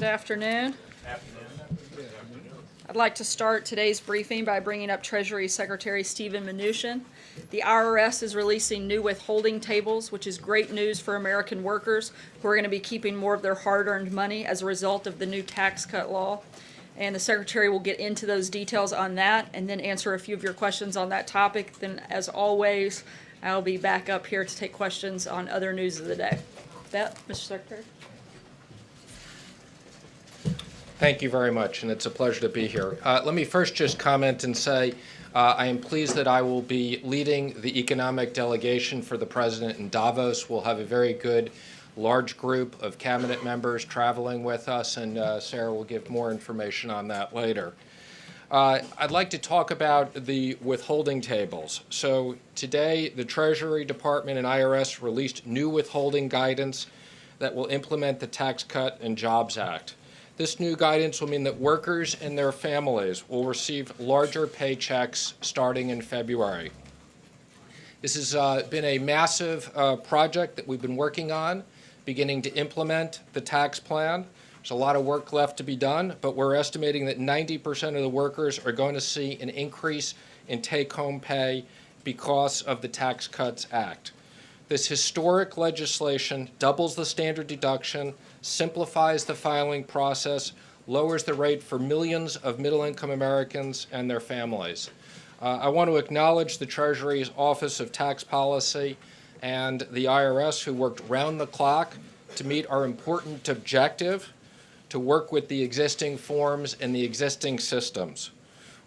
Good afternoon. I'd like to start today's briefing by bringing up Treasury Secretary Steven Mnuchin. The IRS is releasing new withholding tables, which is great news for American workers who are going to be keeping more of their hard-earned money as a result of the new tax cut law. And the Secretary will get into those details on that and then answer a few of your questions on that topic. Then, as always, I'll be back up here to take questions on other news of the day. That, Mr. Secretary? Thank you very much, and it's a pleasure to be here. Let me first just comment and say I am pleased that I will be leading the economic delegation for the President in Davos. We'll have a very good, large group of cabinet members traveling with us, and Sarah will give more information on that later. I'd like to talk about the withholding tables. So today, the Treasury Department and IRS released new withholding guidance that will implement the Tax Cut and Jobs Act. This new guidance will mean that workers and their families will receive larger paychecks starting in February. This has been a massive project that we've been working on, beginning to implement the tax plan. There's a lot of work left to be done, but we're estimating that 90% of the workers are going to see an increase in take-home pay because of the Tax Cuts Act. This historic legislation doubles the standard deduction, simplifies the filing process, lowers the rate for millions of middle-income Americans and their families. I want to acknowledge the Treasury's Office of Tax Policy and the IRS, who worked round the clock to meet our important objective to work with the existing forms and the existing systems.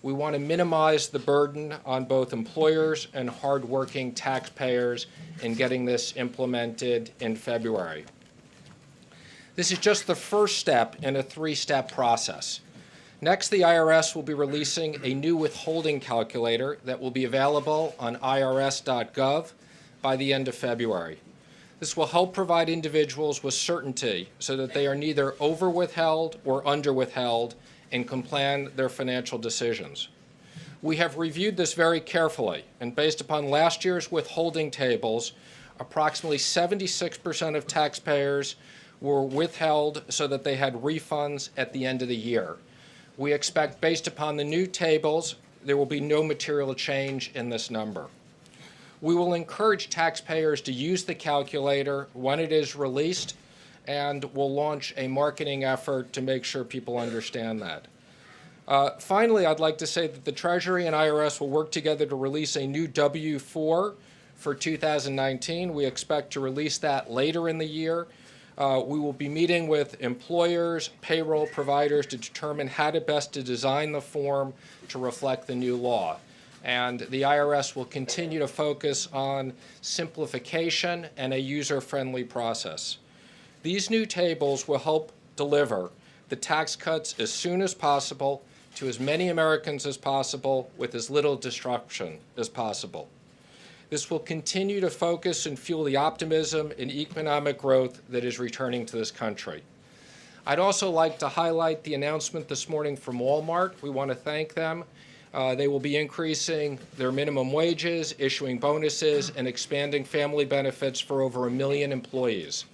We want to minimize the burden on both employers and hardworking taxpayers in getting this implemented in February. This is just the first step in a three-step process. Next, the IRS will be releasing a new withholding calculator that will be available on irs.gov by the end of February. This will help provide individuals with certainty so that they are neither over-withheld or under-withheld and can plan their financial decisions. We have reviewed this very carefully, and based upon last year's withholding tables, approximately 76% of taxpayers were withheld so that they had refunds at the end of the year. We expect, based upon the new tables, there will be no material change in this number. We will encourage taxpayers to use the calculator when it is released, and we'll launch a marketing effort to make sure people understand that. Finally, I'd like to say that the Treasury and IRS will work together to release a new W-4 for 2019. We expect to release that later in the year. We will be meeting with employers, payroll providers to determine how to best to design the form to reflect the new law. And the IRS will continue to focus on simplification and a user-friendly process. These new tables will help deliver the tax cuts as soon as possible to as many Americans as possible with as little disruption as possible. This will continue to focus and fuel the optimism in economic growth that is returning to this country. I'd also like to highlight the announcement this morning from Walmart. We want to thank them. They will be increasing their minimum wages, issuing bonuses, and expanding family benefits for over 1 million employees.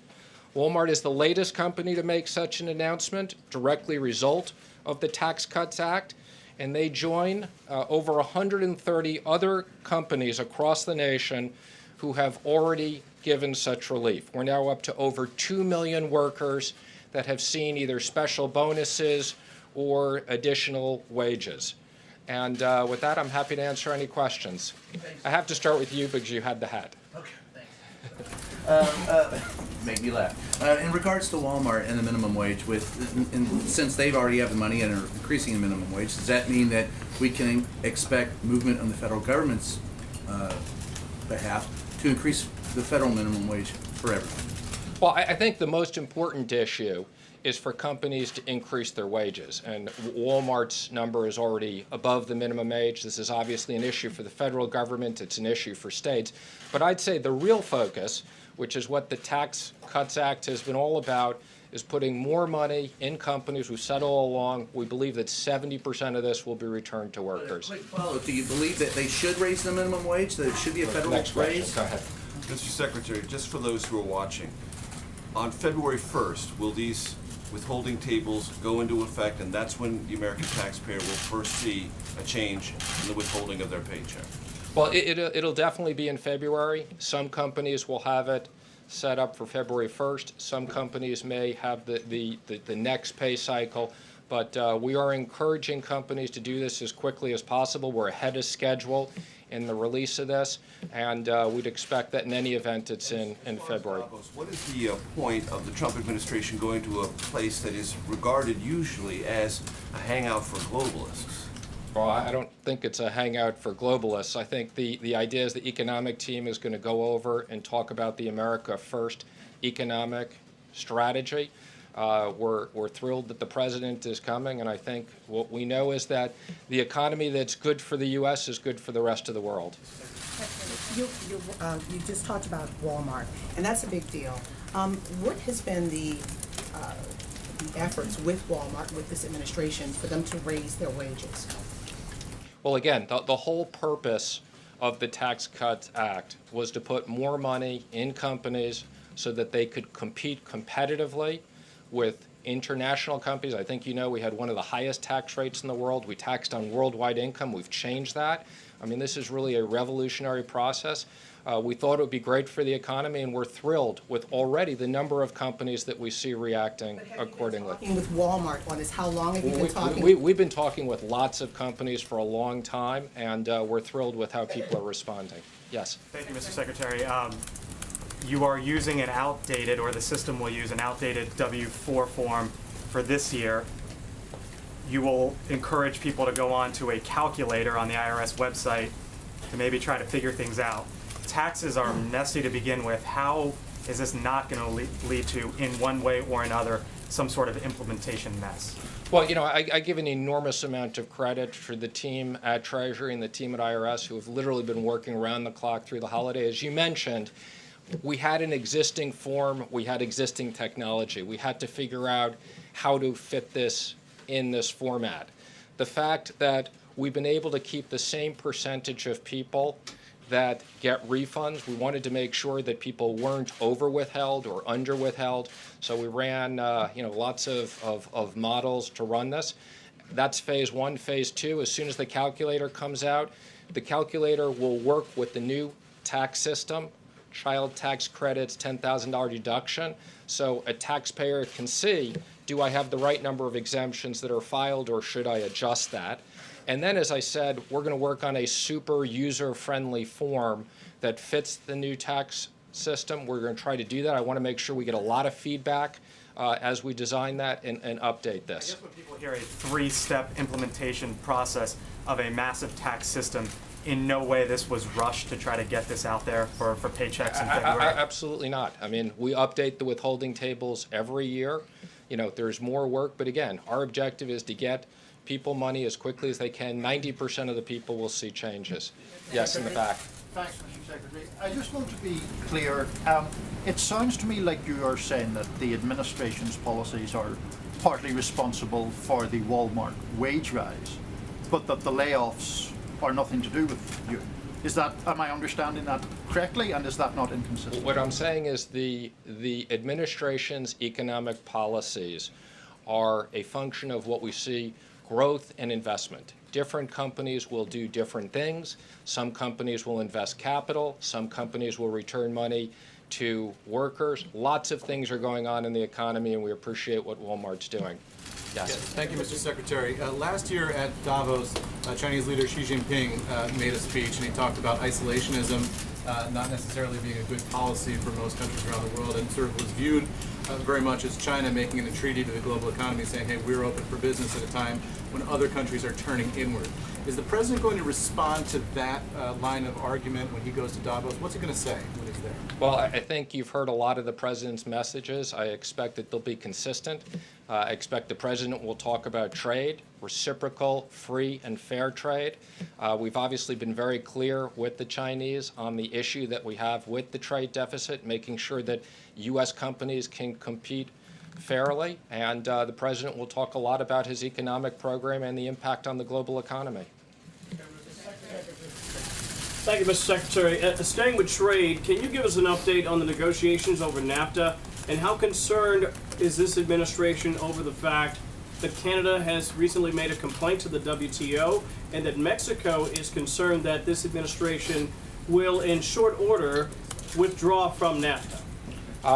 Walmart is the latest company to make such an announcement, directly result of the Tax Cuts Act, and they join over 130 other companies across the nation who have already given such relief. We're now up to over 2 million workers that have seen either special bonuses or additional wages. And with that, I'm happy to answer any questions. I have to start with you because you had the hat. Okay, thanks. Make me laugh. In regards to Walmart and the minimum wage, since they've already have the money and are increasing the minimum wage, does that mean that we can expect movement on the federal government's behalf to increase the federal minimum wage for everyone? Well, I think the most important issue is for companies to increase their wages. And Walmart's number is already above the minimum wage. This is obviously an issue for the federal government. It's an issue for states. But I'd say the real focus, which is what the Tax Cuts Act has been all about, is putting more money in companies. We've said all along, we believe that 70% of this will be returned to workers. Quick follow-up. Do you believe that they should raise the minimum wage, that it should be a federal raise? Go ahead. Mr. Secretary, just for those who are watching, on February 1st, will these withholding tables go into effect, and that's when the American taxpayer will first see a change in the withholding of their paycheck? Well, it'll definitely be in February. Some companies will have it set up for February 1st. Some companies may have the next pay cycle. But we are encouraging companies to do this as quickly as possible. We're ahead of schedule in the release of this, and we'd expect that in any event it's in February. What is the point of the Trump administration going to a place that is regarded usually as a hangout for globalists? Well, I don't think it's a hangout for globalists. I think the idea is the economic team is going to go over and talk about the America First economic strategy. We're thrilled that the president is coming, and I think what we know is that the economy that's good for the U.S. is good for the rest of the world. You just talked about Walmart, and that's a big deal. What has been the efforts with Walmart, with this administration, for them to raise their wages? Well, again, the whole purpose of the Tax Cuts Act was to put more money in companies so that they could compete competitively with international companies. I think you know we had one of the highest tax rates in the world. We taxed on worldwide income. We've changed that. I mean, this is really a revolutionary process. We thought it would be great for the economy, and we're thrilled with already the number of companies that we see reacting accordingly. Talking with Walmart on this, how long have you been talking? We've been talking with lots of companies for a long time, and we're thrilled with how people are responding. Yes. Thank you, Mr. Secretary. You are using an outdated, or the system will use an outdated W-4 form for this year. You will encourage people to go on to a calculator on the IRS website to maybe try to figure things out. Taxes are messy to begin with. How is this not going to lead to, in one way or another, some sort of implementation mess? Well, you know, I give an enormous amount of credit for the team at Treasury and the team at IRS who have literally been working around the clock through the holiday. As you mentioned, we had an existing form, we had existing technology. We had to figure out how to fit this in this format. The fact that we've been able to keep the same percentage of people that get refunds, we wanted to make sure that people weren't over withheld or under withheld. So we ran lots of models to run this. That's phase one. Phase two, as soon as the calculator comes out, the calculator will work with the new tax system, child tax credits, $10,000 deduction. So a taxpayer can see, do I have the right number of exemptions that are filed, or should I adjust that? And then, as I said, we're going to work on a super user-friendly form that fits the new tax system. We're going to try to do that. I want to make sure we get a lot of feedback as we design that and update this. I guess when people hear a three-step implementation process of a massive tax system, in no way this was rushed to try to get this out there for paychecks in February? Absolutely not. I mean, we update the withholding tables every year. You know, there's more work, but again, our objective is to get people money as quickly as they can. 90% of the people will see changes. Yes, in the back. Thanks, Mr. Secretary. I just want to be clear. It sounds to me like you are saying that the administration's policies are partly responsible for the Walmart wage rise, but that the layoffs are nothing to do with you. Is that, am I understanding that correctly, and is that not inconsistent? What I'm saying is the administration's economic policies are a function of what we see: growth and investment. Different companies will do different things. Some companies will invest capital. Some companies will return money to workers. Lots of things are going on in the economy, and we appreciate what Walmart's doing. Yes. Thank you, Mr. Secretary. Last year at Davos, Chinese leader Xi Jinping made a speech, and he talked about isolationism not necessarily being a good policy for most countries around the world, and sort of was viewed very much as China making an entreaty to the global economy, saying, hey, we're open for business at a time when other countries are turning inward. Is the president going to respond to that line of argument when he goes to Davos? What's he going to say when he's there? Well, I think you've heard a lot of the president's messages. I expect that they'll be consistent. I expect the president will talk about trade, reciprocal, free, and fair trade. We've obviously been very clear with the Chinese on the issue that we have with the trade deficit, making sure that U.S. companies can compete fairly. And the president will talk a lot about his economic program and the impact on the global economy. Thank you, Mr. Secretary. Staying with trade, can you give us an update on the negotiations over NAFTA And how concerned is this administration over the fact that Canada has recently made a complaint to the WTO and that Mexico is concerned that this administration will, in short order, withdraw from NAFTA?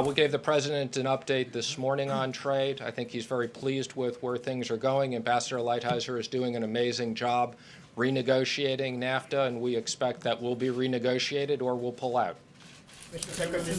We gave the president an update this morning on trade. I think he's very pleased with where things are going. Ambassador Lighthizer is doing an amazing job renegotiating NAFTA, and we expect that will be renegotiated or we'll pull out. Mr. Secretary?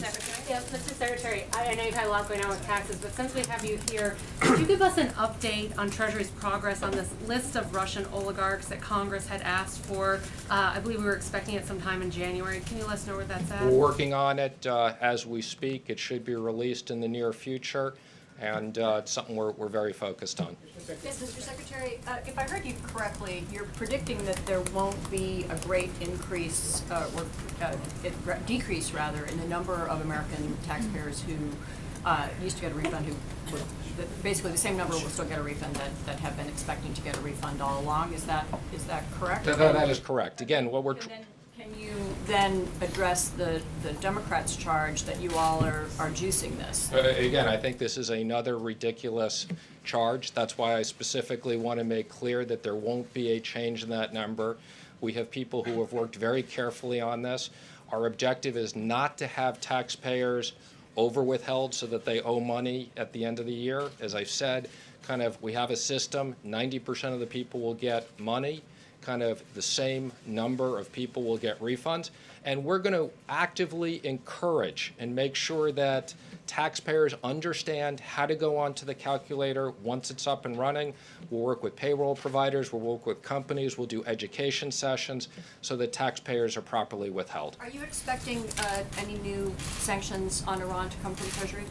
Yes, Mr. Secretary, I know you've had a lot going on with taxes, but since we have you here, could you give us an update on Treasury's progress on this list of Russian oligarchs that Congress had asked for? I believe we were expecting it sometime in January. Can you let us know where that's at? We're working on it as we speak. It should be released in the near future, and it's something we're very focused on. Yes, Mr. Secretary, if I heard you correctly, you're predicting that there won't be a great increase, decrease rather, in the number of American taxpayers who used to get a refund, who would, basically the same number will still get a refund that have been expecting to get a refund all along. Is that correct? That is correct. Again, what we're Can you then address the Democrats' charge that you all are juicing this? Again, I think this is another ridiculous charge. That's why I specifically want to make clear that there won't be a change in that number. We have people who have worked very carefully on this. Our objective is not to have taxpayers over-withheld so that they owe money at the end of the year. As I've said, we have a system, 90% of the people will get money. The same number of people will get refunds, and we're going to actively encourage and make sure that taxpayers understand how to go onto the calculator once it's up and running. We'll work with payroll providers, we'll work with companies, we'll do education sessions so that taxpayers are properly withheld. Are you expecting any new sanctions on Iran to come from Treasury?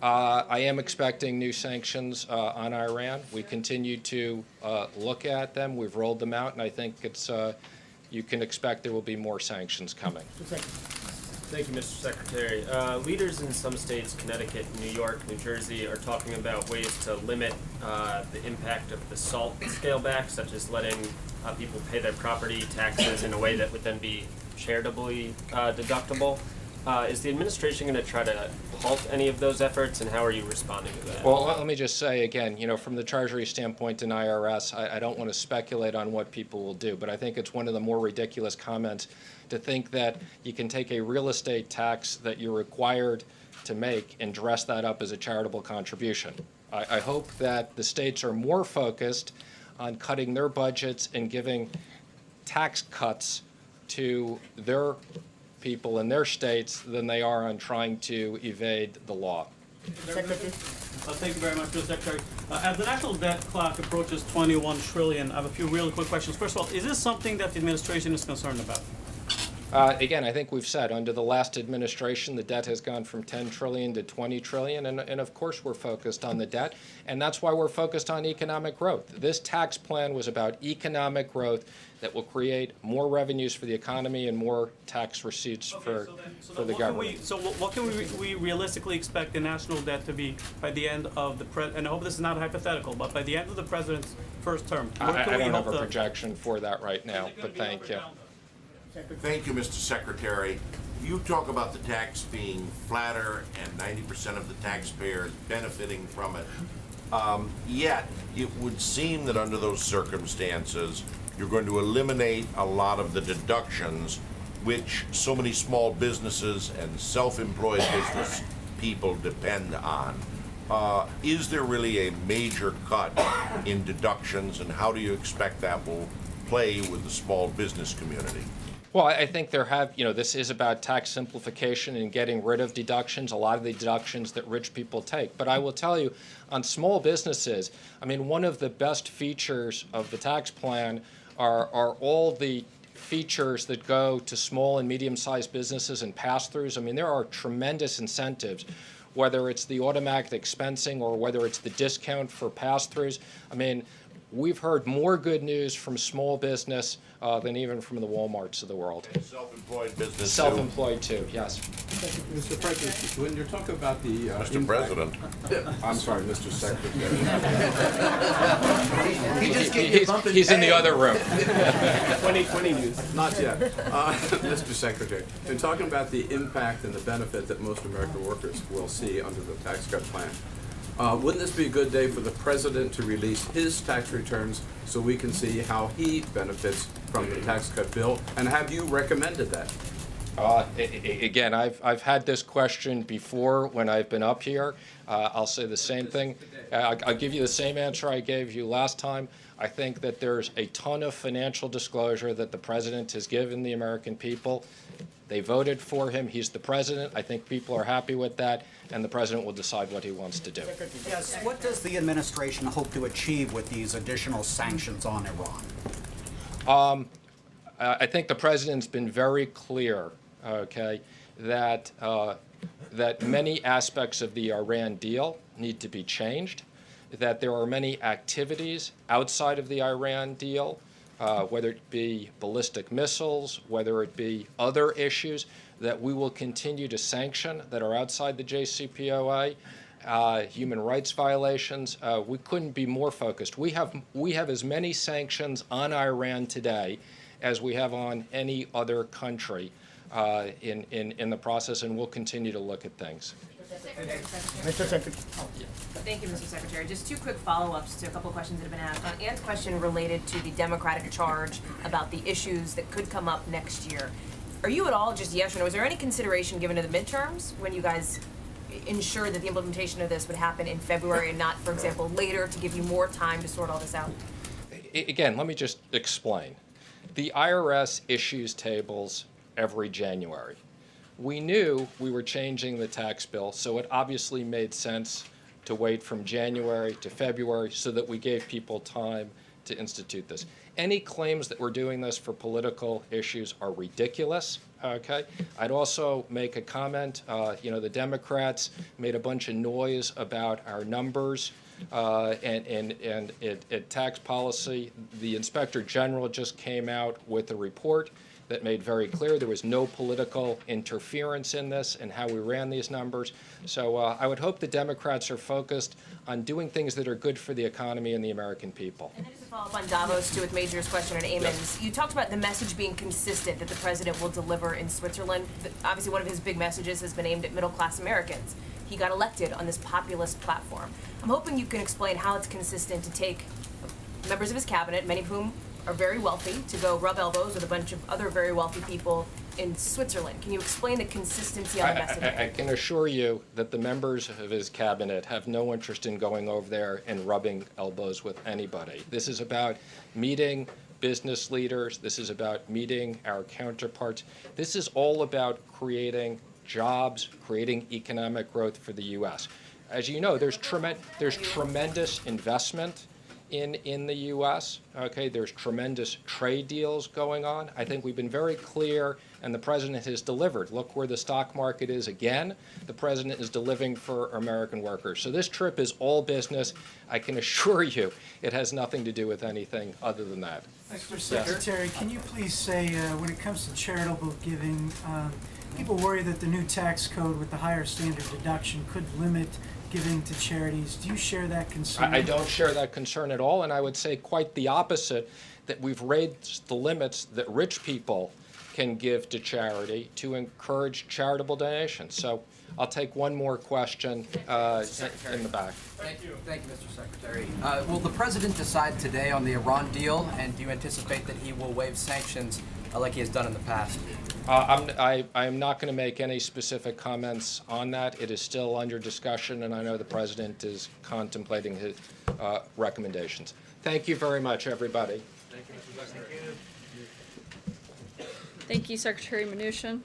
I am expecting new sanctions on Iran. We continue to look at them. We've rolled them out, and I think you can expect there will be more sanctions coming. Thank you, Mr. Secretary. Leaders in some states, Connecticut, New York, New Jersey, are talking about ways to limit the impact of the SALT scale back, such as letting people pay their property taxes in a way that would then be charitably deductible. Is the administration going to try to halt any of those efforts, and how are you responding to that? Well, let me just say again, from the Treasury standpoint and IRS, I don't want to speculate on what people will do, but I think it's one of the more ridiculous comments to think that you can take a real estate tax that you're required to make and dress that up as a charitable contribution. I hope that the states are more focused on cutting their budgets and giving tax cuts to their people in their states than they are on trying to evade the law. Secretary. Thank you very much, Mr. Secretary. As the national debt clock approaches 21 trillion, I have a few really quick questions. First of all, is this something that the administration is concerned about? Again, I think we've said under the last administration, the debt has gone from 10 trillion to 20 trillion, and of course we're focused on the debt, and that's why we're focused on economic growth. This tax plan was about economic growth that will create more revenues for the economy and more tax receipts for the government. What can we realistically expect the national debt to be by the end of the and I hope this is not hypothetical, but by the end of the president's first term? I don't have a projection for that right now, but thank you. Thank you, Mr. Secretary. You talk about the tax being flatter and 90% of the taxpayers benefiting from it. Yet, it would seem that under those circumstances, you're going to eliminate a lot of the deductions which so many small businesses and self-employed business people depend on. Is there really a major cut in deductions, and how do you expect that will play with the small business community? Well, I think this is about tax simplification and getting rid of deductions, a lot of the deductions that rich people take. But I will tell you, on small businesses, one of the best features of the tax plan are all the features that go to small and medium-sized businesses and pass-throughs. There are tremendous incentives, whether it's the automatic expensing or whether it's the discount for pass-throughs. we've heard more good news from small business than even from the Walmarts of the world. And self-employed business too. Self-employed too, yes. Mr. President, when you're talking about the Mr. President. I'm sorry, Mr. Secretary. He's in the other room. 2020 news. Not yet. Mr. Secretary, in talking about the impact and the benefit that most American workers will see under the tax cut plan, wouldn't this be a good day for the President to release his tax returns so we can see how he benefits from the tax cut bill? And have you recommended that? Again, I've had this question before when I've been up here. I'll say the same thing. I'll give you the same answer I gave you last time. I think that there's a ton of financial disclosure that the President has given the American people. They voted for him. He's the President. I think people are happy with that, and the President will decide what he wants to do. Yes, what does the administration hope to achieve with these additional sanctions on Iran? I think the President's been very clear, okay, that many aspects of the Iran deal need to be changed, that there are many activities outside of the Iran deal, whether it be ballistic missiles, whether it be other issues, that we will continue to sanction that are outside the JCPOA. Human rights violations. We couldn't be more focused. We have as many sanctions on Iran today as we have on any other country in the process, and we'll continue to look at things. Mr. Secretary. Thank you, Mr. Secretary. Just two quick follow-ups to a couple of questions that have been asked. Ann's question related to the Democratic charge about the issues that could come up next year. Are you at all, just yes or no, is there any consideration given to the midterms when you guys ensure that the implementation of this would happen in February and not, for example, later to give you more time to sort all this out? Again, let me just explain. The IRS issues tables every January. We knew we were changing the tax bill, so it obviously made sense to wait from January to February so that we gave people time to institute this. Any claims that we're doing this for political issues are ridiculous, okay? I'd also make a comment, the Democrats made a bunch of noise about our numbers and tax policy. The Inspector General just came out with a report that made very clear there was no political interference in this and how we ran these numbers. So I would hope the Democrats are focused on doing things that are good for the economy and the American people. And then just to follow up on Davos, too, with Major's question on Amon's, you talked about the message being consistent that the President will deliver in Switzerland. Obviously, one of his big messages has been aimed at middle-class Americans. He got elected on this populist platform. I'm hoping you can explain how it's consistent to take members of his cabinet, many of whom are very wealthy, to go rub elbows with a bunch of other very wealthy people in Switzerland. Can you explain the consistency on the messaging? I can assure you that the members of his cabinet have no interest in going over there and rubbing elbows with anybody. This is about meeting business leaders. This is about meeting our counterparts. This is all about creating jobs, creating economic growth for the U.S. As you know, there's tremendous investment in the U.S. Okay, there's tremendous trade deals going on. I think we've been very clear, and the President has delivered. Look where the stock market is again. The President is delivering for American workers. So this trip is all business. I can assure you it has nothing to do with anything other than that. Mr. Secretary, can you please say, when it comes to charitable giving, people worry that the new tax code with the higher standard deduction could limit giving to charities. Do you share that concern? I don't share that concern at all, and I would say quite the opposite, that we've raised the limits that rich people can give to charity to encourage charitable donations. So I'll take one more question in the back. Thank you, Mr. Secretary. Will the President decide today on the Iran deal, and do you anticipate that he will waive sanctions like he has done in the past? I am not going to make any specific comments on that. It is still under discussion, and I know the President is contemplating his recommendations. Thank you very much, everybody. Thank you, Mr. Secretary. Thank you, Secretary Mnuchin.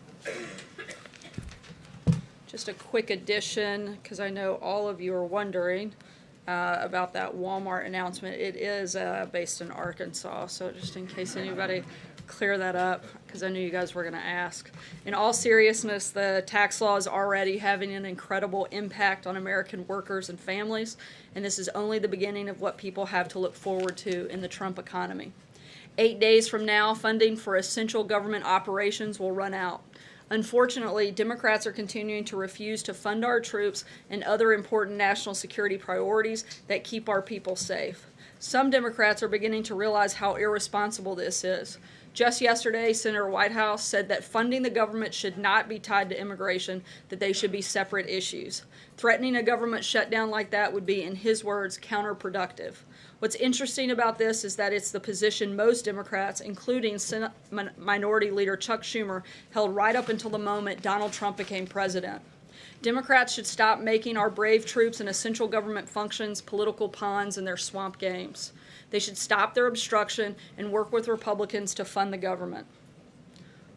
Just a quick addition, because I know all of you are wondering. about that Walmart announcement. It is based in Arkansas, so just in case anybody clear that up, because I knew you guys were going to ask. In all seriousness, the tax law is already having an incredible impact on American workers and families, and this is only the beginning of what people have to look forward to in the Trump economy. 8 days from now, funding for essential government operations will run out. Unfortunately, Democrats are continuing to refuse to fund our troops and other important national security priorities that keep our people safe. Some Democrats are beginning to realize how irresponsible this is. Just yesterday, Senator Whitehouse said that funding the government should not be tied to immigration, that they should be separate issues. Threatening a government shutdown like that would be, in his words, counterproductive. What's interesting about this is that it's the position most Democrats, including Senate Minority Leader Chuck Schumer, held right up until the moment Donald Trump became president. Democrats should stop making our brave troops and essential government functions political pawns in their swamp games. They should stop their obstruction and work with Republicans to fund the government.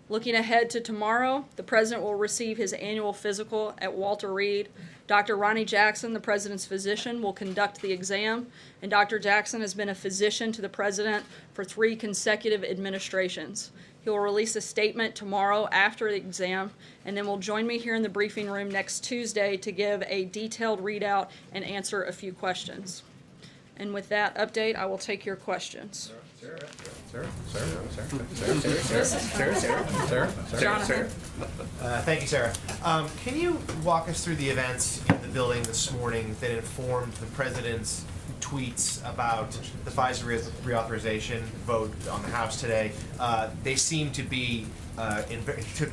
Looking ahead to tomorrow, the President will receive his annual physical at Walter Reed. Dr. Ronnie Jackson, the President's physician, will conduct the exam, and Dr. Jackson has been a physician to the President for 3 consecutive administrations. He will release a statement tomorrow after the exam, and then will join me here in the briefing room next Tuesday to give a detailed readout and answer a few questions. And with that update, I will take your questions. Thank you, Sarah. Can you walk us through the events in the building this morning that informed the President's tweets about the FISA reauthorization vote on the House today? They seem to be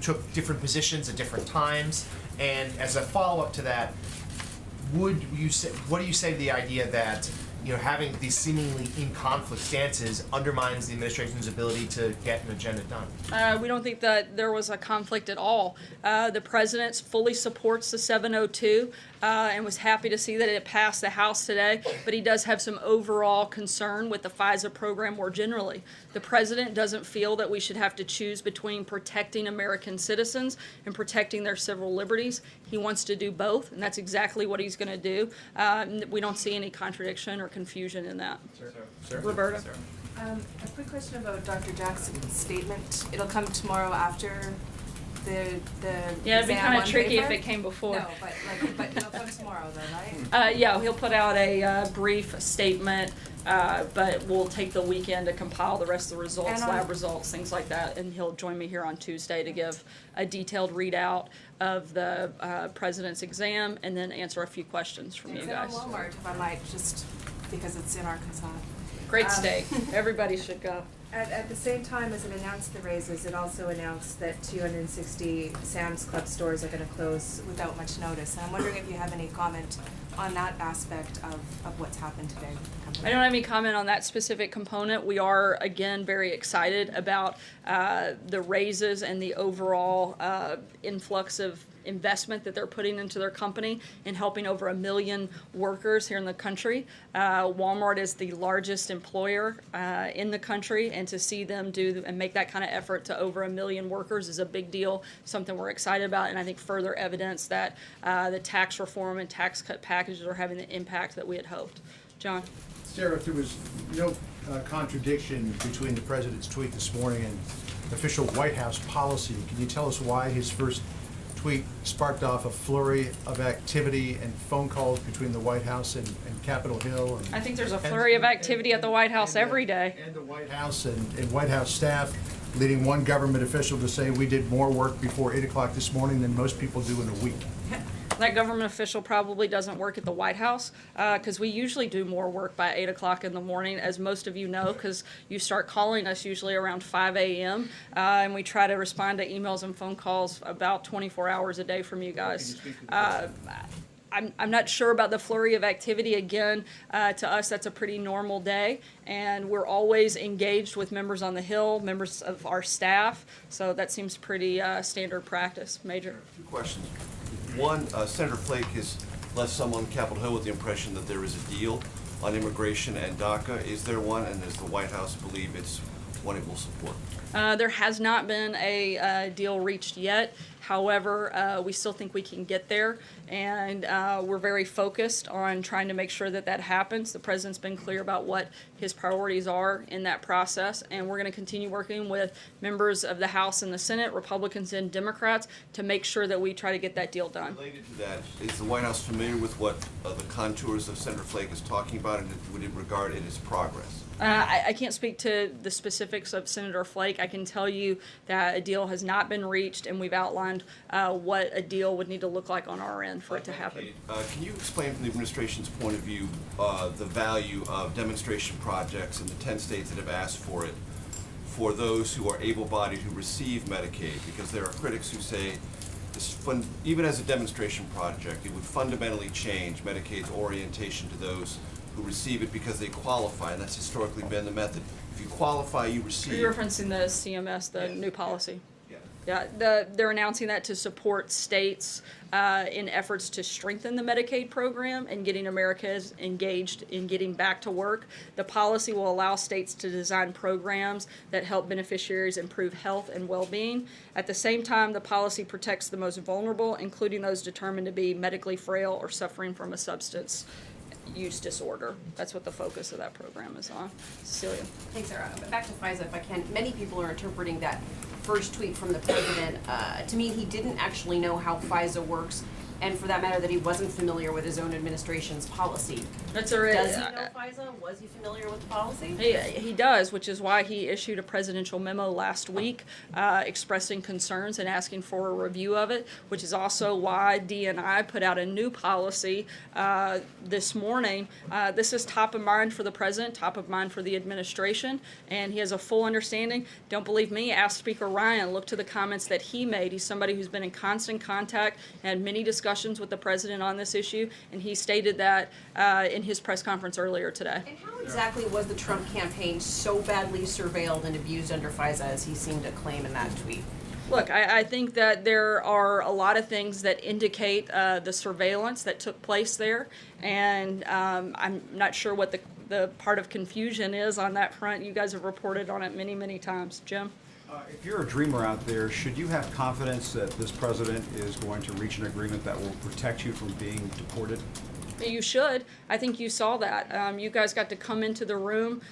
took different positions at different times. And as a follow-up to that, what do you say to the idea that having these seemingly in conflict stances undermines the administration's ability to get an agenda done? We don't think that there was a conflict at all. The President fully supports the 702 and was happy to see that it passed the House today, but he does have some overall concern with the FISA program more generally. The President doesn't feel that we should have to choose between protecting American citizens and protecting their civil liberties. He wants to do both, and that's exactly what he's going to do. We don't see any contradiction or confusion in that. Roberta? A quick question about Dr. Jackson's statement. It'll come tomorrow after the Yeah, it'd be exam kind of on tricky paper? if it came before. No, but it'll come tomorrow though, right? Yeah, he'll put out a brief statement, but we'll take the weekend to compile the rest of the results, And lab results, things like that, and he'll join me here on Tuesday to give a detailed readout of the President's exam and then answer a few questions from you guys. And on Walmart, if I might, just because it's in Arkansas. Great state. Everybody should go. At the same time as it announced the raises, it also announced that 260 Sam's Club stores are going to close without much notice. And I'm wondering if you have any comment on that aspect of what's happened today with the company. I don't have any comment on that specific component. We are, again, very excited about the raises and the overall influx of investment that they're putting into their company and helping over 1 million workers here in the country. Walmart is the largest employer in the country, and to see them do and make that kind of effort to over 1 million workers is a big deal, something we're excited about, and I think further evidence that the tax reform and tax cut packages are having the impact that we had hoped. John? Sarah, if there was no contradiction between the President's tweet this morning and official White House policy, can you tell us why his first tweet sparked off a flurry of activity and phone calls between the White House and Capitol Hill? And, I think there's a flurry of activity at the White House every day. And the White House and White House staff leading one government official to say we did more work before 8 o'clock this morning than most people do in a week. That government official probably doesn't work at the White House because we usually do more work by 8 o'clock in the morning, as most of you know, because you start calling us usually around 5 a.m. And we try to respond to emails and phone calls about 24 hours a day from you guys. I'm not sure about the flurry of activity. Again, to us, that's a pretty normal day, and we're always engaged with members on the Hill, members of our staff, so that seems pretty standard practice. Major? Two questions. One, Senator Flake has left some on Capitol Hill with the impression that there is a deal on immigration and DACA. Is there one, and does the White House believe it's one it will support? There has not been a deal reached yet. However, we still think we can get there, and we're very focused on trying to make sure that that happens. The president's been clear about what his priorities are in that process, and we're going to continue working with members of the House and the Senate, Republicans and Democrats, to make sure that we try to get that deal done. Related to that, is the White House familiar with what the contours of Senator Flake is talking about, and would it regard it as progress? I can't speak to the specifics of Senator Flake. I can tell you that a deal has not been reached, and we've outlined what a deal would need to look like on our end for it to happen. Can you explain from the administration's point of view the value of demonstration projects in the 10 states that have asked for it for those who are able-bodied who receive Medicaid? Because there are critics who say, even as a demonstration project, it would fundamentally change Medicaid's orientation to those who receive it because they qualify, and that's historically been the method. If you qualify, you receive. Are you referencing the CMS, the new policy? Yeah, they're announcing that to support states in efforts to strengthen the Medicaid program and getting Americans engaged in getting back to work. The policy will allow states to design programs that help beneficiaries improve health and well-being. At the same time, the policy protects the most vulnerable, including those determined to be medically frail or suffering from a substance use disorder. That's what the focus of that program is on. Cecilia. Thanks, Sarah. Back to FISA, if I can. Many people are interpreting that first tweet from the president to mean he didn't actually know how FISA works, and for that matter, that he wasn't familiar with his own administration's policy. That's already. Does he know FISA? Was he familiar with the policy? He does, which is why he issued a presidential memo last week expressing concerns and asking for a review of it, which is also why DNI put out a new policy this morning. This is top of mind for the president, top of mind for the administration, and he has a full understanding. Don't believe me? Ask Speaker Ryan. Look to the comments that he made. He's somebody who's been in constant contact and had many discussions with the president on this issue, and he stated that in his press conference earlier today. And how exactly was the Trump campaign so badly surveilled and abused under FISA as he seemed to claim in that tweet? Look, I think that there are a lot of things that indicate the surveillance that took place there, and I'm not sure what the part of confusion is on that front. You guys have reported on it many, many times. Jim? If you're a dreamer out there, should you have confidence that this president is going to reach an agreement that will protect you from being deported? You should. I think you saw that. You guys got to come into the room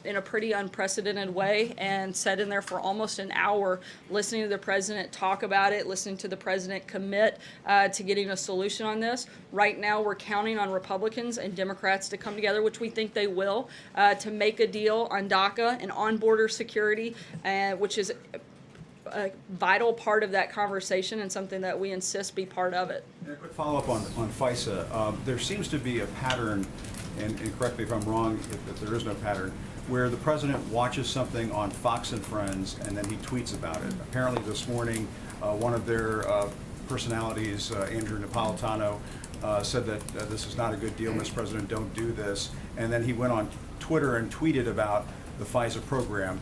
in a pretty unprecedented way and sat in there for almost an hour listening to the president talk about it, listening to the president commit to getting a solution on this. Right now, we're counting on Republicans and Democrats to come together, which we think they will, to make a deal on DACA and on border security, which is a vital part of that conversation and something that we insist be part of it. And a quick follow-up on FISA. There seems to be a pattern, and correct me if I'm wrong if there is no pattern, where the president watches something on Fox and Friends and then he tweets about it. Apparently this morning, one of their personalities, Andrew Napolitano, said that this is not a good deal, Mr. President, don't do this. And then he went on Twitter and tweeted about the FISA program.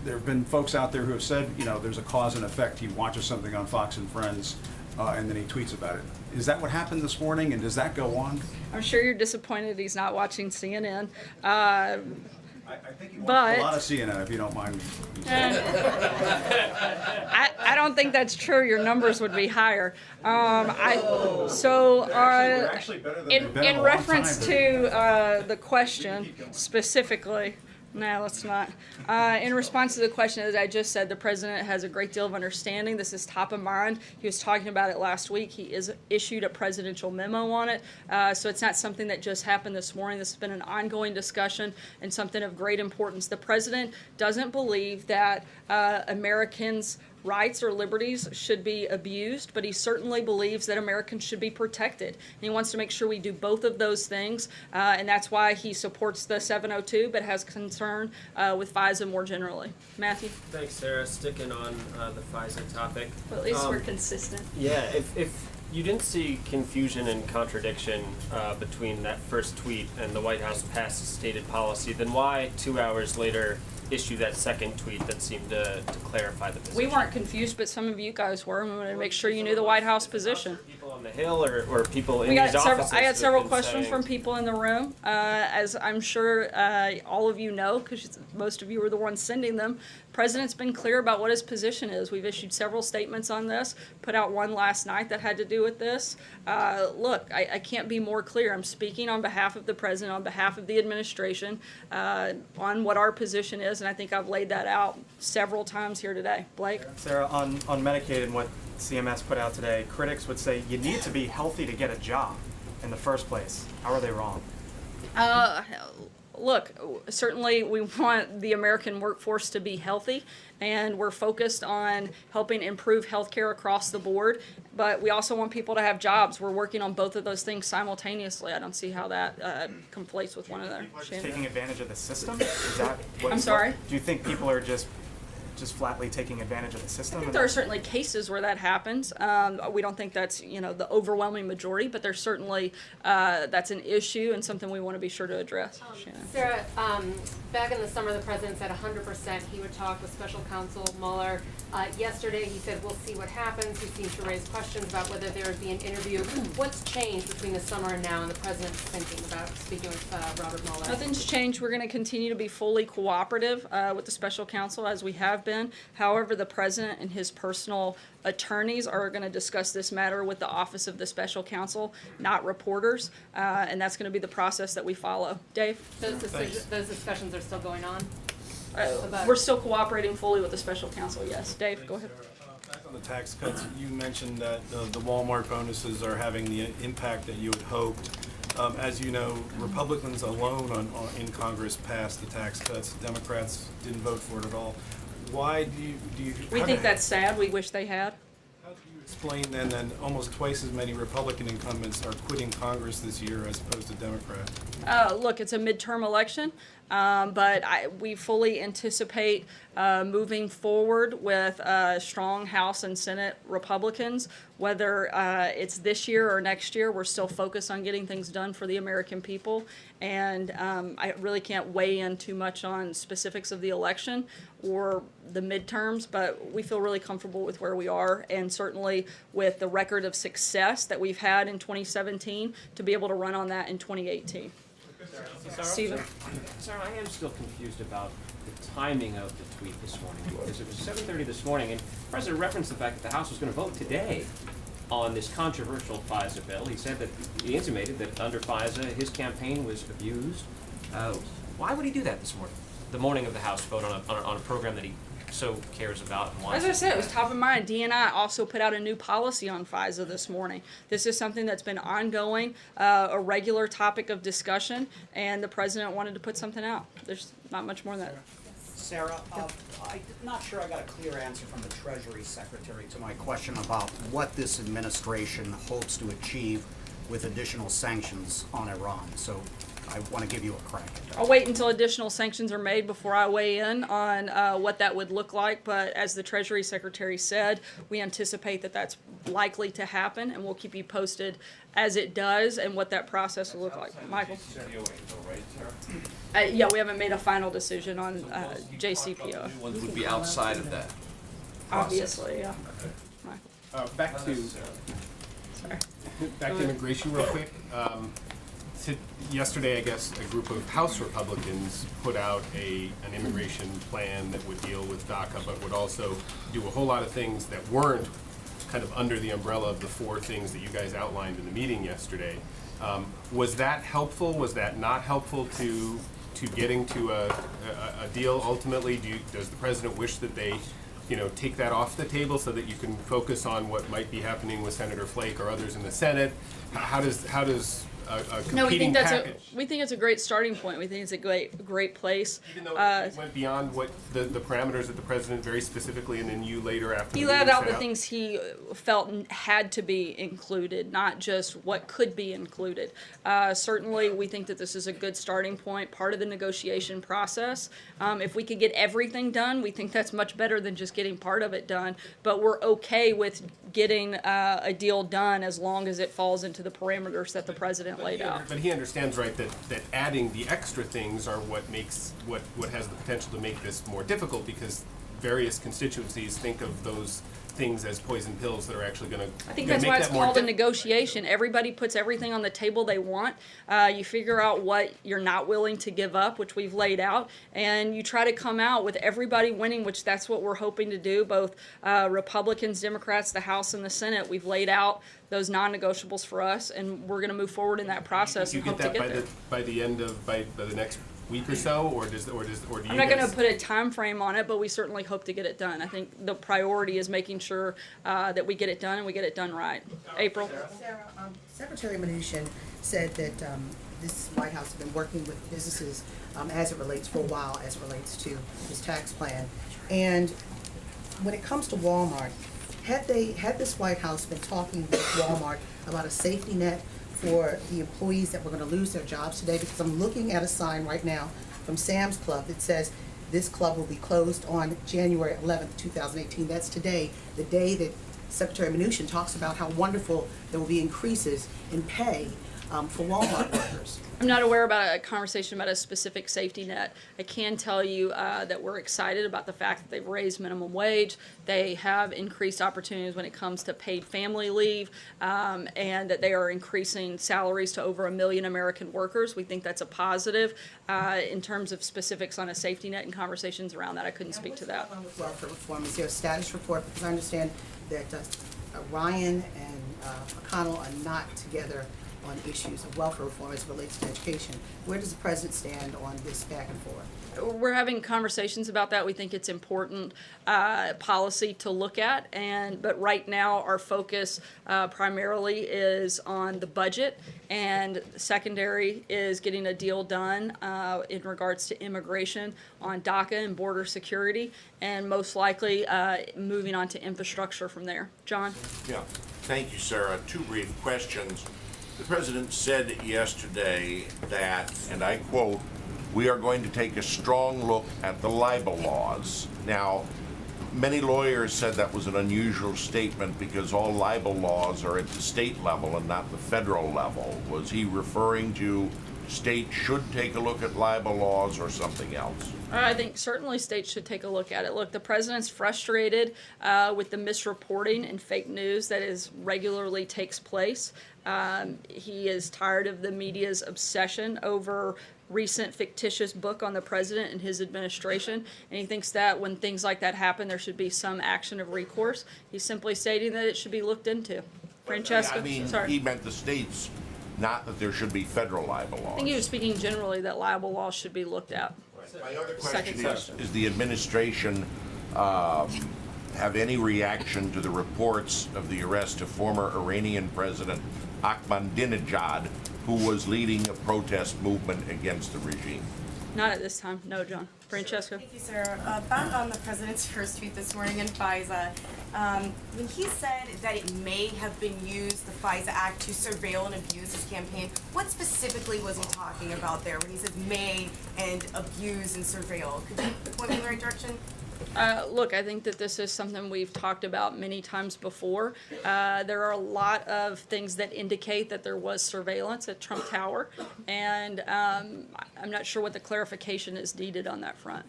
There have been folks out there who have said, you know, there's a cause and effect. He watches something on Fox and Friends, and then he tweets about it. Is that what happened this morning, and does that go on? I'm sure you're disappointed he's not watching CNN. I think you watch a lot of CNN, if you don't mind me saying. I don't think that's true. Your numbers would be higher. In reference to the question specifically, no, let's not. In response to the question, as I just said, the president has a great deal of understanding. This is top of mind. He was talking about it last week. He issued a presidential memo on it. So it's not something that just happened this morning. This has been an ongoing discussion and something of great importance. The president doesn't believe that Americans' rights or liberties should be abused, but he certainly believes that Americans should be protected. And he wants to make sure we do both of those things, and that's why he supports the 702, but has concern with FISA more generally. Matthew? Thanks, Sarah. Sticking on the FISA topic. Well, at least we're consistent. Yeah, if you didn't see confusion and contradiction between that first tweet and the White House past stated policy, then why 2 hours later issue that second tweet that seemed to clarify the position? We weren't confused, but some of you guys were. We wanted to make sure you knew the White House position. People on the Hill or people in these offices? I got several questions from people in the room. As I'm sure all of you know, because most of you were the ones sending them, President's been clear about what his position is. We've issued several statements on this, put out one last night that had to do with this. Look, I can't be more clear. I'm speaking on behalf of the President, on behalf of the administration, on what our position is, and I think I've laid that out several times here today. Blake? Sarah, on Medicaid and what CMS put out today, critics would say you need to be healthy to get a job in the first place. How are they wrong? Look, certainly we want the American workforce to be healthy, and we're focused on helping improve healthcare across the board, but we also want people to have jobs. We're working on both of those things simultaneously. I don't see how that conflates with one another. Taking advantage of the system? Is that what I'm sorry? Do you think people are just flatly taking advantage of the system? I think there are certainly cases where that happens. We don't think that's the overwhelming majority, but there's certainly that's an issue and something we want to be sure to address. Sarah, back in the summer, the president said 100% he would talk with Special Counsel Mueller. Yesterday, he said we'll see what happens. He seemed to raise questions about whether there would be an interview. What's changed between the summer and now, and the president's thinking about speaking with Robert Mueller? Nothing's changed. We're going to continue to be fully cooperative with the Special Counsel as we have been. However, the president and his personal attorneys are going to discuss this matter with the Office of the Special Counsel, not reporters, and that's going to be the process that we follow. Dave? Those discussions are still going on? We're still cooperating fully with the Special Counsel, yes. Dave, go ahead. Back on the tax cuts, you mentioned that the Walmart bonuses are having the impact that you had hoped. As you know, Republicans alone in Congress passed the tax cuts. Democrats didn't vote for it at all. Why do you We think that's sad. We wish they had. How do you explain then that almost twice as many Republican incumbents are quitting Congress this year as opposed to Democrats? Look, it's a midterm election, but we fully anticipate moving forward with strong House and Senate Republicans. Whether it's this year or next year, we're still focused on getting things done for the American people. And I really can't weigh in too much on specifics of the election or the midterms, but we feel really comfortable with where we are, and certainly with the record of success that we've had in 2017 to be able to run on that in 2018. Stephen? Sarah, I am still confused about the timing of the tweet this morning, because it was 7:30 this morning, and the president referenced the fact that the House was going to vote today on this controversial FISA bill. He said that he intimated that under FISA his campaign was abused. Why would he do that this morning? The morning of the House vote on a program that he so cares about and wants. As I said, it was top of mind. DNI also put out a new policy on FISA this morning. This is something that's been ongoing, a regular topic of discussion, and the president wanted to put something out. There's not much more than that. Sarah, I'm not sure I got a clear answer from the Treasury Secretary to my question about what this administration hopes to achieve with additional sanctions on Iran. So I want to give you a crack at that. I'll wait until additional sanctions are made before I weigh in on what that would look like, but as the Treasury Secretary said, we anticipate that that's likely to happen, and we'll keep you posted as it does and what that process will look like. Michael? Yeah, we haven't made a final decision on JCPOA. New ones would be outside of that. Obviously, yeah. Back to immigration real quick. Yesterday, I guess, a group of House Republicans put out an immigration plan that would deal with DACA, but would also do a whole lot of things that weren't kind of under the umbrella of the four things that you guys outlined in the meeting yesterday. Was that helpful? Was that not helpful to getting to a deal ultimately? Does the president wish that they take that off the table so that you can focus on what might be happening with Senator Flake or others in the Senate? How does No, we think package. we think it's a great starting point. We think it's a great place. Even though it went beyond what the parameters that the president very specifically, and then you later after he the laid meeting out set the things he felt had to be included, not just what could be included. Certainly, we think that this is a good starting point, part of the negotiation process. If we could get everything done, we think that's much better than just getting part of it done. But we're okay with getting a deal done as long as it falls into the parameters that the president laid out. But he understands, right, that adding the extra things are what makes what has the potential to make this more difficult, because various constituencies think of those things as poison pills that are actually going to I think that's why it's called a negotiation. Everybody puts everything on the table they want. You figure out what you're not willing to give up, which we've laid out, and you try to come out with everybody winning, which that's what we're hoping to do, both Republicans, Democrats, the House, and the Senate. We've laid out those non-negotiables for us, and we're going to move forward in that process and hope to get there. By the next week or so, or do you I'm not going to put a time frame on it, but we certainly hope to get it done. I think the priority is making sure that we get it done and we get it done right. April? Sarah, Secretary Mnuchin said that this White House has been working with businesses as it relates for a while, as it relates to this tax plan. And when it comes to Walmart, had this White House been talking with Walmart about a safety net for the employees that were going to lose their jobs today? Because I'm looking at a sign right now from Sam's Club that says this club will be closed on January 11th, 2018. That's today, the day that Secretary Mnuchin talks about how wonderful there will be increases in pay for Walmart workers. I'm not aware about a conversation about a specific safety net. I can tell you that we're excited about the fact that they've raised minimum wage. They have increased opportunities when it comes to paid family leave, and that they are increasing salaries to over 1 million American workers. We think that's a positive. In terms of specifics on a safety net and conversations around that, I couldn't speak to that. Welfare reform, is there a status report? Because I understand that Ryan and McConnell are not together on issues of welfare reform as it relates to education. Where does the president stand on this back and forth? We're having conversations about that. We think it's important policy to look at, but right now our focus primarily is on the budget, and secondary is getting a deal done in regards to immigration on DACA and border security, and most likely moving on to infrastructure from there. John? Yeah, thank you, Sarah. Two brief questions. The President said yesterday that, and I quote, "We are going to take a strong look at the libel laws." Now, many lawyers said that was an unusual statement because all libel laws are at the state level and not the federal level. Was he referring to states should take a look at libel laws or something else? I think certainly states should take a look at it. Look, the president's frustrated with the misreporting and fake news that regularly takes place. He is tired of the media's obsession over recent fictitious book on the president and his administration, and he thinks that when things like that happen, there should be some action of recourse. He's simply stating that it should be looked into. Francesca? I mean, Sorry. he meant the states, not that there should be federal libel I laws. think he was speaking generally that libel laws should be looked at. My other Second question is the administration have any reaction to the reports of the arrest of former Iranian President Ahmadinejad, who was leading a protest movement against the regime? Not at this time, no, John. Francesca? Thank you, Sarah. Back on the president's first tweet this morning in FISA, when he said that it may have been used, the FISA Act, to surveil and abuse his campaign, what specifically was he talking about there when he said may and abuse and surveil? Could you point me in the right direction? Look, I think that this is something we've talked about many times before. There are a lot of things that indicate that there was surveillance at Trump Tower, and I'm not sure what the clarification is needed on that front.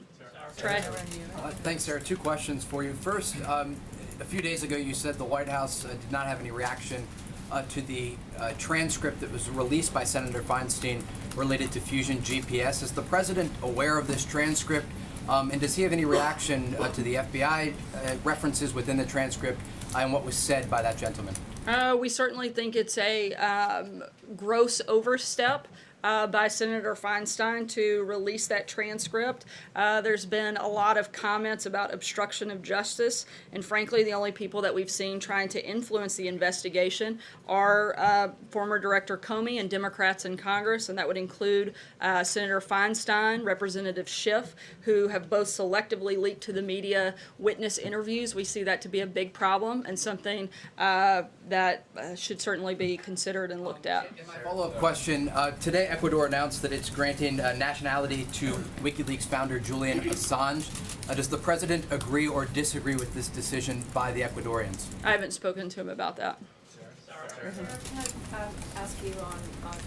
Trey? Thanks, Sarah. Two questions for you. First, a few days ago you said the White House did not have any reaction to the transcript that was released by Senator Feinstein related to Fusion GPS. Is the president aware of this transcript? And does he have any reaction to the FBI references within the transcript and what was said by that gentleman? We certainly think it's a gross overstep by Senator Feinstein to release that transcript. There's been a lot of comments about obstruction of justice, and frankly, the only people that we've seen trying to influence the investigation are former Director Comey and Democrats in Congress, and that would include Senator Feinstein, Representative Schiff, who have both selectively leaked to the media witness interviews. We see that to be a big problem and something that should certainly be considered and looked at. Follow-up question. Today, Ecuador announced that it's granting nationality to WikiLeaks founder Julian Assange. Does the president agree or disagree with this decision by the Ecuadorians? I haven't spoken to him about that. Can I ask you on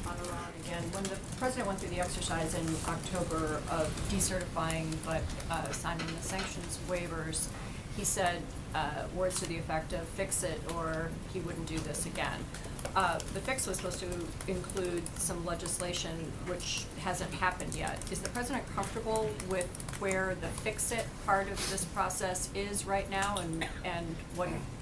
Iran again? When the president went through the exercise in October of decertifying but signing the sanctions waivers, he said words to the effect of "fix it" or he wouldn't do this again. The fix was supposed to include some legislation which hasn't happened yet. Is the president comfortable with where the fix it part of this process is right now, and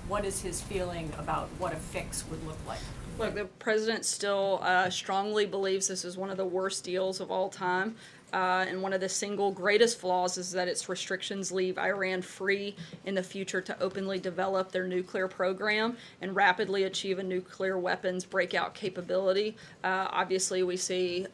what is his feeling about what a fix would look like? Look, the president still strongly believes this is one of the worst deals of all time. And one of the single greatest flaws is that its restrictions leave Iran free in the future to openly develop their nuclear program and rapidly achieve a nuclear weapons breakout capability. Obviously, we see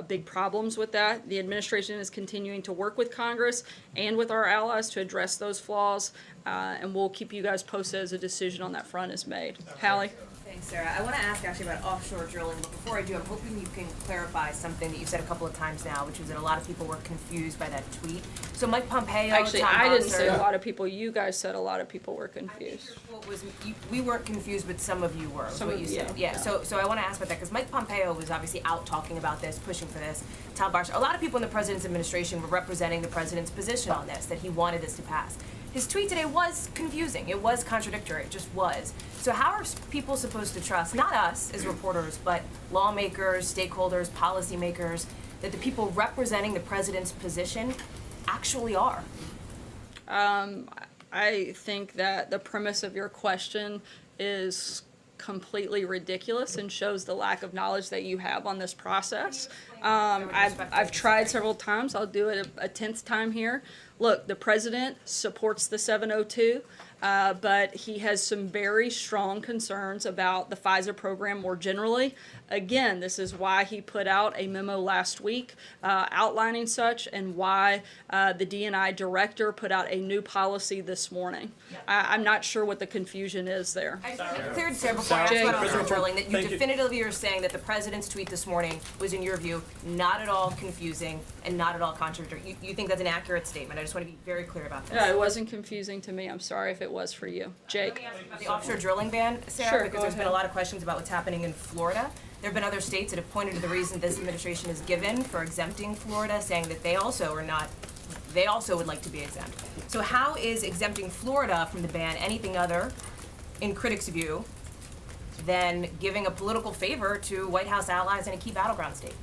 big problems with that. The administration is continuing to work with Congress and with our allies to address those flaws, and we'll keep you guys posted as a decision on that front is made. Hallie? Thanks, Sarah. I want to ask actually about offshore drilling, but before I do, I'm hoping you can clarify something that you said a couple of times now, which was that a lot of people were confused by that tweet. So Mike Pompeo, Actually, Tom I didn't Bossert- say a lot of people. You guys said a lot of people were confused. What was we weren't confused, but some of you were. Some what of you you, said. yeah. So I want to ask about that because Mike Pompeo was obviously out talking about this, pushing for this. Tom Bossert, a lot of people in the president's administration were representing the president's position on this, that he wanted this to pass. His tweet today was confusing. It was contradictory. It just was. So how are people supposed to trust, not us as reporters, but lawmakers, stakeholders, policymakers, that the people representing the president's position actually are? I think that the premise of your question is completely ridiculous and shows the lack of knowledge that you have on this process. I've tried several times. I'll do it a 10th time here. Look, the president supports the 702, but he has some very strong concerns about the FISA program more generally. Again, this is why he put out a memo last week outlining such, and why the D&I director put out a new policy this morning. I'm not sure what the confusion is there. I cleared, Sarah, before I asked about offshore drilling, that you definitively are saying that the president's tweet this morning was, in your view, not at all confusing and not at all contradictory. You think that's an accurate statement? I just want to be very clear about this. Yeah, it wasn't confusing to me. I'm sorry if it was for you. Jake? Let me ask you about the offshore drilling ban, Sarah, Sure, because go there's been a ahead. lot of questions about what's happening in Florida. There have been other states that have pointed to the reason this administration is given for exempting Florida, saying that they also would like to be exempt. So how is exempting Florida from the ban anything other, in critics' view, than giving a political favor to White House allies in a key battleground state?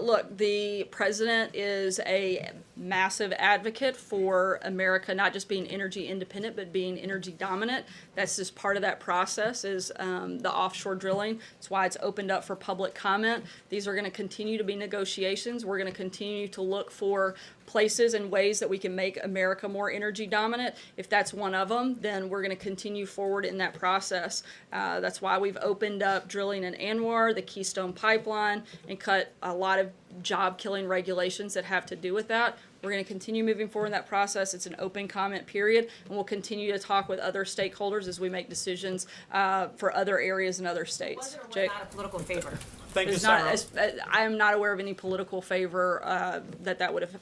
Look, the president is a massive advocate for America not just being energy independent, but being energy dominant. That's just part of that process is the offshore drilling. That's why it's opened up for public comment. These are going to continue to be negotiations. We're going to continue to look for places and ways that we can make America more energy dominant. If that's one of them, then we're going to continue forward in that process. That's why we've opened up drilling in ANWR, the Keystone Pipeline, and cut a lot of job-killing regulations that have to do with that. We're going to continue moving forward in that process. It's an open comment period, and we'll continue to talk with other stakeholders as we make decisions for other areas and other states. Jake? Not a political favor. Thank you, There's Sarah. not, I am not aware of any political favor that would have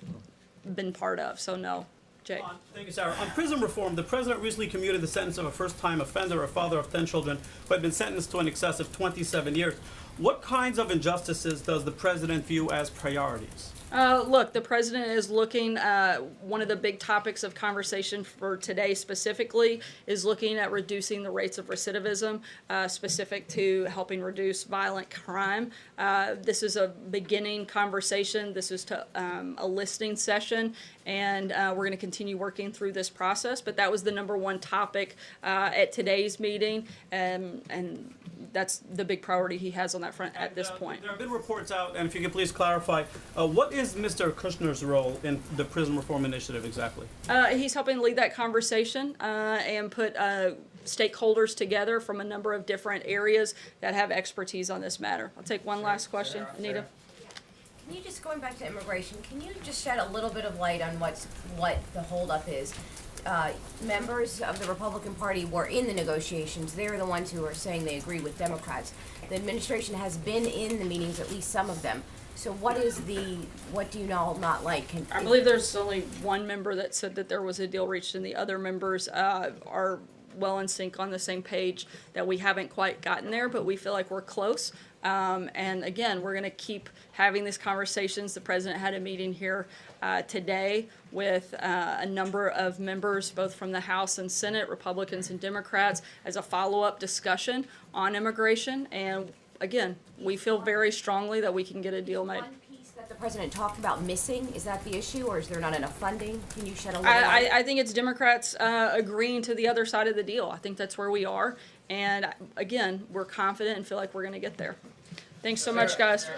been part of, so no. Jake? Thank you, Sarah. On prison reform, the president recently commuted the sentence of a first-time offender, a father of 10 children, who had been sentenced to an excess of 27 years. What kinds of injustices does the president view as priorities? Look, the president is looking, one of the big topics of conversation for today specifically is looking at reducing the rates of recidivism, specific to helping reduce violent crime. This is a beginning conversation. This is to a listening session, and we're going to continue working through this process. But that was the #1 topic at today's meeting, and that's the big priority he has on that front at this point. There have been reports out, and if you could please clarify, what is Mr. Kushner's role in the prison reform initiative exactly? He's helping lead that conversation and put stakeholders together from a number of different areas that have expertise on this matter. I'll take one last question. Anita? Can you just, going back to immigration, can you just shed a little bit of light on what the holdup is? Members of the Republican Party were in the negotiations. They're the ones who are saying they agree with Democrats. The administration has been in the meetings, at least some of them. So what do you all not like? I believe there's only one member that said that there was a deal reached, and the other members are well in sync on the same page that we haven't quite gotten there, but we feel like we're close. And again, we're going to keep having these conversations. The president had a meeting here today with a number of members, both from the House and Senate, Republicans and Democrats, as a follow-up discussion on immigration. And again, we feel very strongly that we can get a deal made. One piece that the president talked about missing, is that the issue, or is there not enough funding? Can you shed a little light? I think it's Democrats agreeing to the other side of the deal. I think that's where we are. And again, we're confident and feel like we're going to get there. Thanks so much, guys.